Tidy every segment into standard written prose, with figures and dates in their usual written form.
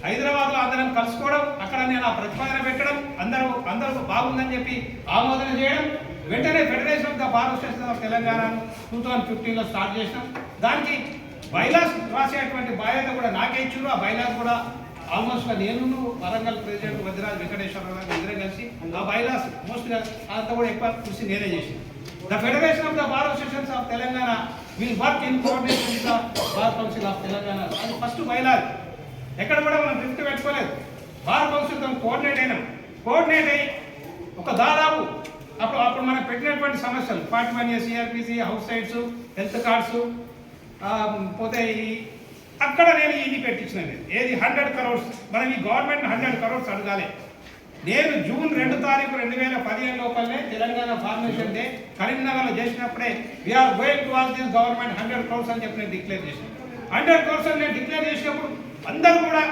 హైదరాబాద్లో అందరం కలుసుకోవడం, అక్కడ నేను ఆ ప్రతిపాదన పెట్టడం, అందరూ బాగుందని చెప్పి ఆమోదన చేయడం, వెంటనే federation of the bar association of Telangana 2015లో స్టార్ట్ చేసినాం. దానికి బైలాస్ రాసేటువంటి బాధ్యత కూడా నాకే ఇచ్చారు. ఆ బైలాస్ కూడా ఆల్మోస్ట్గా నేను వరంగల్ ప్రెసిడెంట్ వజ్రాజ్ వెంకటేశ్వరరావు గారు ఇద్దరే కలిసి ఆ బైలాస్ మోస్ట్గా అంతా కూడా ఎక్కువ కృషి నేనే చేసింది. The federation of the bar associations of Telangana will work in coordination with the bar council of Telangana. అది ఫస్ట్ బైలాస్. ఎక్కడ కూడా మనం డ్రిఫ్ట్ పెట్టుకోలేదు. బార్ కౌన్సిల్తో కోఆర్డినేట్ అయ్యి ఒక దాదాపు అప్పుడు మనం పెట్టినటువంటి సమస్యలు 41 years CRPC, house sites, health cards, పోతే అక్కడ నేను ఇది పెట్టించినది ఏది 100 crores. మనం ఈ గవర్నమెంట్ 100 crores అడగాలి. నేను జూన్ 2 తారీఖు 2015 లోపలనే తెలంగాణ ఫార్మేషన్ డే కరీంనగర్లో చేసినప్పుడే we are going to all this government 100 crores అని చెప్పి నేను డిక్లేర్ చేశాను. 100 crores అని నేను డిక్లేర్ చేసినప్పుడు అందరూ కూడా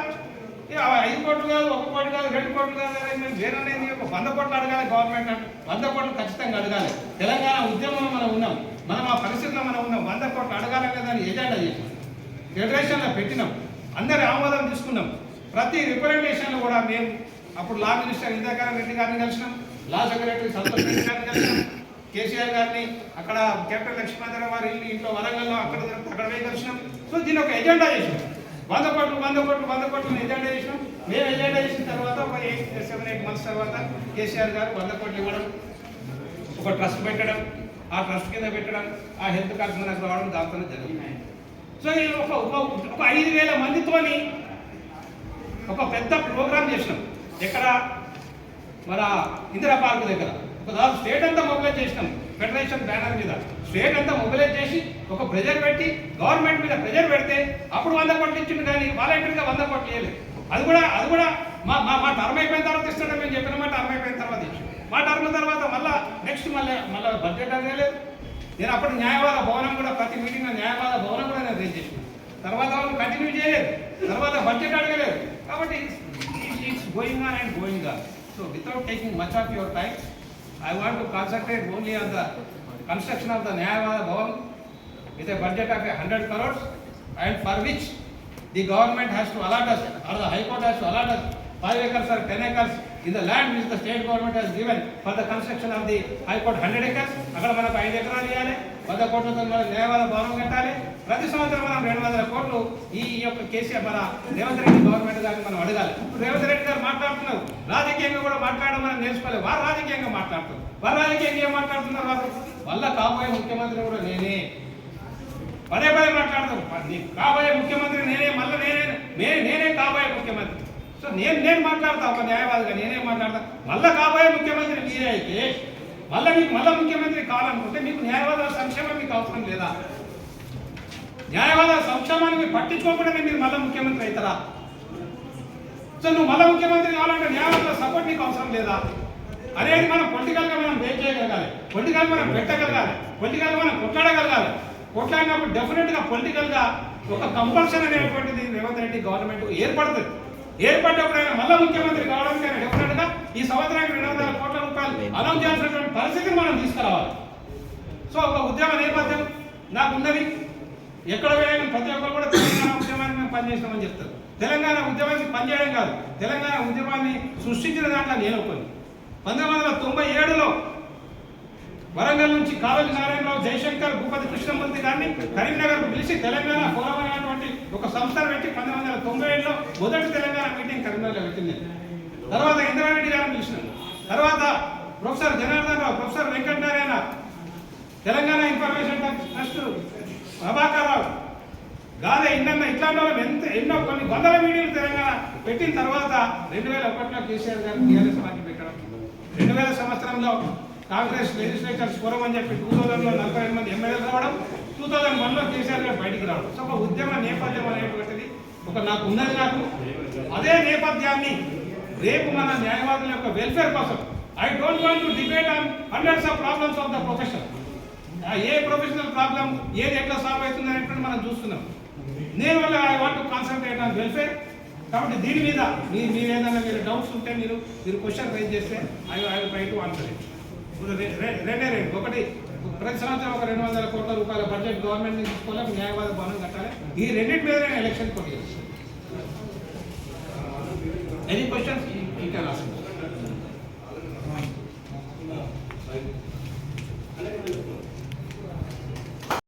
5 కోట్లు కాదు, 1 కోటి కాదు, 2 కోట్లు కాదు, మేము వేరే ఒక 100 కోట్లు అడగాలి గవర్నమెంట్ అంటే 100 కోట్లు ఖచ్చితంగా అడగాలి. తెలంగాణ ఉద్యమంలో మనం ఉన్నాం, మనం ఆ పరిస్థితిలో మనం ఉన్నాం. 100 కోట్లు అడగాలనే దాన్ని ఎజెండా చేసాం, ఫెడరేషన్లో పెట్టినాం, అందరి ఆమోదం తీసుకున్నాం. ప్రతి రిప్రజెంటేషన్లో కూడా మేము అప్పుడు లా మినిస్టర్ ఇంద్రకరణ్ రెడ్డి గారిని కలిసినాం, లా సెక్రటరీ సంతోష్ రెడ్డి గారిని కలిసినాం, కేసీఆర్ గారిని అక్కడ కెప్టెన్ లక్ష్మీనారాయణ వారి ఇంట్లో వరంగల్లో అక్కడ కలిసినాం. సో దీన్ని ఒక ఎజెండా చేసినాం. 100 కోట్లు ఎజెండా చేసినాం. మేము ఎజెండా చేసిన తర్వాత ఒక 7-8 months తర్వాత కేసీఆర్ గారు 100 కోట్లు ఇవ్వడం, ఒక ట్రస్ట్ పెట్టడం, ఆ ట్రస్ట్ కింద పెట్టడం, ఆ హెల్త్ కార్డ్స్ మనకు రావడం, దాంతో జరిగింది. సో ఇది ఒక 5,000 మందితోని ఒక పెద్ద ప్రోగ్రామ్ చేసినాం. ఎక్కడ మన ఇందిరా పార్క్ దగ్గర ఒక దాదాపు స్టేట్ అంతా మొబిలైజ్ చేసినాం. ఫెడరేషన్ బ్యానర్ మీద స్టేట్ అంతా మొబిలైజ్ చేసి ఒక ప్రెజర్ పెట్టి గవర్నమెంట్ మీద ప్రెజర్ పెడితే అప్పుడు 100 కోట్లు ఇచ్చింది. కానీ వాలంటీర్గా 100 కోట్లు ఇవ్వలేదు. అది కూడా మా టర్మ్ అయిపోయిన తర్వాత ఇస్తాడని మేము చెప్పిన మాట టర్మ్ అయిపోయిన తర్వాత ఇచ్చి మా టర్మ్ తర్వాత నెక్స్ట్ మళ్ళీ బడ్జెట్ అడగలేదు. నేను అప్పుడు న్యాయవాద భవనం కూడా ప్రతి మీటింగ్లో న్యాయవాద భవనం కూడా నేను రేజ్ చేసిన తర్వాత వాళ్ళు కంటిన్యూ చేయలేదు, తర్వాత బడ్జెట్ అడగలేదు. కాబట్టి it's going on and going on. So without taking much of your time, I want to concentrate only on the construction of the Nyayavada Bhavan with a budget of 100 crores, and for which the government has to allot us, or the High Court has to allot us 5 acres or 10 acres in the land which the state government has given for the construction of the High Court 100 acres. అక్కడ మనకు 5 ఎకరాలు ఇవ్వాలి, 100 కోట్లతో మన న్యాయవాద భవనం కట్టాలి. ప్రతి సంవత్సరం మనం 200 కోట్లు ఈ యొక్క కేసీఆర్ మన రేవంత్ రెడ్డి గవర్నమెంట్ గారిని మనం అడగాలి. రేవంత్ రెడ్డి గారు మాట్లాడుతున్నారు, రాజకీయంగా కూడా మాట్లాడడం మనం నేర్చుకోలేదు. వారు రాజకీయంగా మాట్లాడుతున్నారు. వారు రాజకీయంగా ఏం మాట్లాడుతున్నారు? వారు వల్ల కాబోయే ముఖ్యమంత్రి కూడా నేనే పదే మాట్లాడతారు. కాబోయే ముఖ్యమంత్రి నేనే, మళ్ళీ నేనే కాబోయే ముఖ్యమంత్రి. సో నేను మాట్లాడతా ఒక న్యాయవాదిగా, నేనే మాట్లాడతా. మళ్ళీ కాబోయే ముఖ్యమంత్రి మీరే అయితే మీకు ముఖ్యమంత్రి కావాలనుకుంటే మీకు న్యాయవాదుల సంక్షేమం మీకు అవసరం లేదా? న్యాయవాదుల సంక్షేమాన్ని మీరు పట్టించుకోకుండా మీరు మళ్ళీ ముఖ్యమంత్రి అవుతారా? సో నువ్వు మళ్ళీ ముఖ్యమంత్రి కావాలంటే న్యాయవాదుల సపోర్ట్ నీకు అవసరం లేదా అనేది మనం పొలిటికల్గా మనం బేక్ చేయగలగాలి, పొలిటికల్ మనం పెట్టగలగాలి, పొలిటికల్ మనం కొట్లాడగలగాలి. కొట్లాడినప్పుడు డెఫినెట్గా పొలిటికల్గా ఒక కంపల్షన్ అనేటువంటిది రేవంత్ రెడ్డి గవర్నమెంట్ ఏర్పడుతుంది. ఏర్పడ్డప్పుడు ఆయన మళ్ళీ ముఖ్యమంత్రి కావడానికి ఆయన డెఫినెట్గా ఈ సంవత్సరానికి 200 కోట్ల రూపాయలు అనౌన్స్ చేయాల్సినటువంటి పరిస్థితిని మనం తీసుకురావాలి. సో ఒక ఉద్యమ నేపథ్యం నాకు ఉన్నది. ఎక్కడ వెళ్ళిన ప్రతి ఒక్కరు కూడా తెలంగాణ ఉద్యమానికి మేము పనిచేస్తామని చెప్తారు. తెలంగాణ ఉద్యమానికి పనిచేయడం కాదు, తెలంగాణ ఉద్యమాన్ని సృష్టించిన దాంట్లో నేను కొన్ని 1997లో వరంగల్ నుంచి కాళోజీ నారాయణరావు, జయశంకర్, భూపతి కృష్ణమూర్తి గారిని కరీంనగర్కు పిలిచి తెలంగాణ ఫోరం అనేటువంటి ఒక సంస్థను పెట్టి 1997లో మొదటి తెలంగాణ మీటింగ్ కరీంనగర్లో పెట్టింది. తర్వాత ఇంద్రారెడ్డి గారిని పిలిచినాను. తర్వాత professor Janardhan Rao, professor Venkatanarayana, Telangana information trust Prabhakar Rao, Gade ఇన్న ఇట్లాంటి వాళ్ళు ఎన్నో కొన్ని వందల మీటింగ్లు తెలంగాణ పెట్టిన తర్వాత 2001లో కేసీఆర్ గారు టీఆర్ఎస్ పార్టీ పెట్టడం, 2000 సంవత్సరంలో కాంగ్రెస్ లెజిస్లేచర్స్ ఫోరం అని చెప్పి 2000లో 48 మంది ఎమ్మెల్యేలు రావడం, 2001లో కేసీఆర్ గారు బయటికి రావడం. సో ఒక ఉద్యమ నేపథ్యం అనేటువంటిది నాకు ఉన్నది. నాకు అదే నేపథ్యాన్ని రేపు మన న్యాయవాదుల యొక్క వెల్ఫేర్ కోసం I don't want to debate on hundreds of problems of the profession. A professional problem ఏది ఎట్లా సాల్వ్ అవుతుంది అనేటువంటి మనం చూస్తున్నాం. నేను వల్ల I want to concentrate on welfare. కాబట్టి దీని మీద మీరు ఏదైనా డౌట్స్ ఉంటే మీరు క్వశ్చన్ రైజ్ చేస్తే I will try to answer it. రెండే ఒకటి, ప్రతి సంవత్సరం ఒక 200 కోట్ల రూపాయల బడ్జెట్ గవర్నమెంట్ తీసుకోవాలి, న్యాయవాద భవనం కట్టాలి. ఈ రెండింటి మీద నేను ఎలక్షన్ పోటీ చేస్తాను. Any questions you can ask.